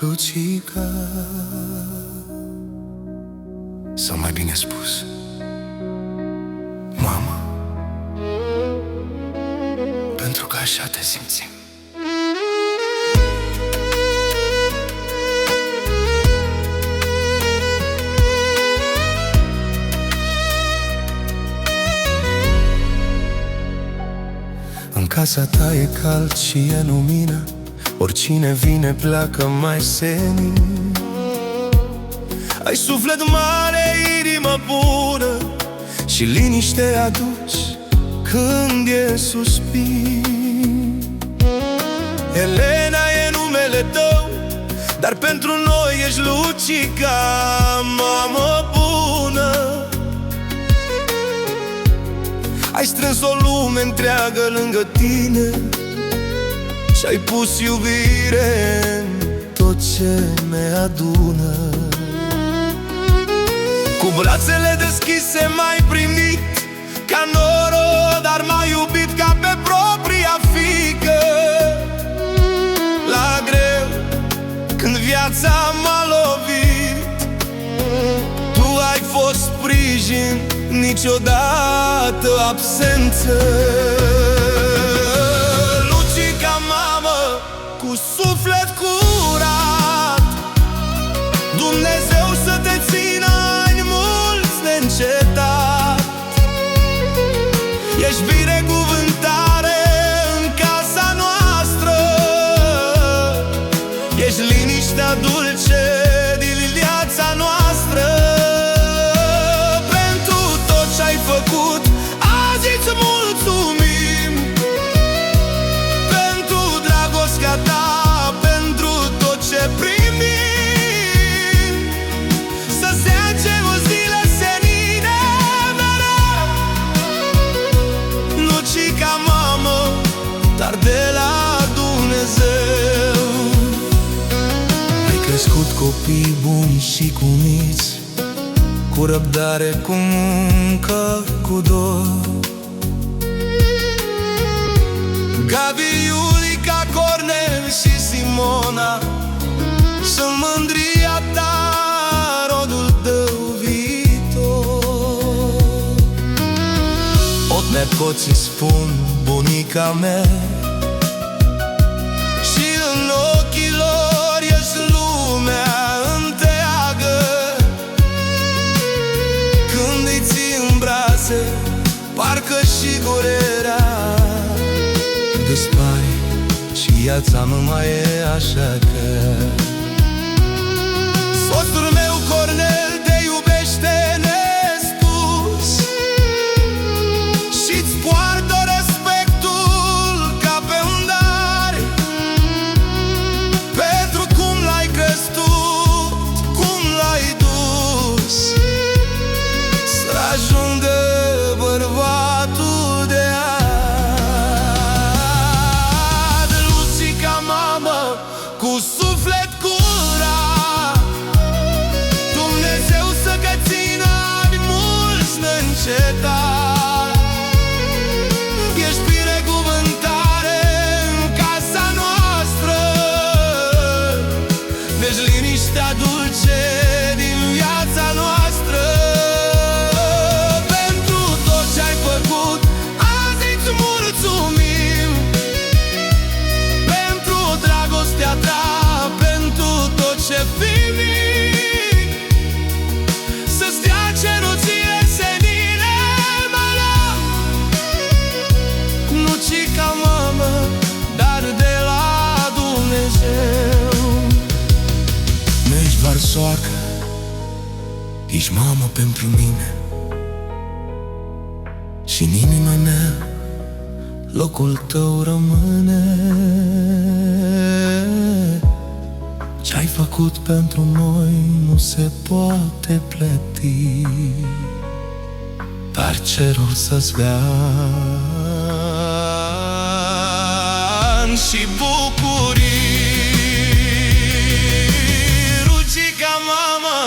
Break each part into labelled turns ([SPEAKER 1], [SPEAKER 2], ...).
[SPEAKER 1] Lucica, sau mai bine spus, mamă, pentru că așa te simțim. În casa ta e cald și e lumină, oricine vine pleacă mai senin. Ai suflet mare, inimă bună și liniște aduci când e suspin. Elena e numele tău, dar pentru noi ești Lucica, mamă bună. Ai strâns o lume întreagă lângă tine și-ai pus iubire în tot ce ne adună. Cu brațele deschise m-ai primit ca noro, dar m-ai iubit ca pe propria fiică. La greu, când viața m-a lovit, tu ai fost sprijin, niciodată absență. Lucica, mamă, cu suflet curat, Dumnezeu să te țină ani mulți neîncetat. Ești binecuvântare în casa noastră, ești liniștea dulce din viața noastră. Pentru tot ce-ai făcut azi îți mulțumim, pentru dragostea ta, pentru tot ce primim. Să-ți o zile senine mereu, Lucica, mamă, dar de la Dumnezeu. Ai crescut copii buni și cumiți, cu răbdare, cu muncă, cu dor. Gabi, Iulica, Cornel și Simona sunt mândria ta, rodul tău viitor. Ot nepoții spun bunica mea și în ochii lor ești lumea întreagă. Când îi ții în brațe, parcă și durerea dispare și viața nu mai e așa că. Soțul meu Cornel te iubește nespus și-ți poartă respectul ca pe un dar, pentru cum l-ai crescut, cum l-ai dus să ajungă bărbatul de azi. Lucica, mamă, cu suflet curat, Dumnezeu să te țină ani mulți neîncetat. Ești binecuvântare în casa noastră, deci liniștea dulce din viața noastră. Pentru tot ce-ai făcut azi îți mulțumim, pentru dragostea ta, pentru tot ce primim. Să stea ceruțile senine mele, Lucica, mamă, dar de la Dumnezeu. Nu ești doar soacră, ești mamă pentru mine și în inima mea locul tău rămâne. Ce-ai făcut pentru noi nu se poate plăti, dar cerul să-ți dea ani și bucurii. Lucica, mamă,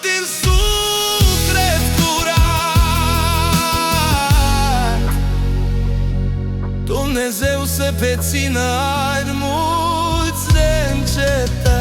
[SPEAKER 1] din suflet curat, Dumnezeu să pe țină ani mulți de încetat.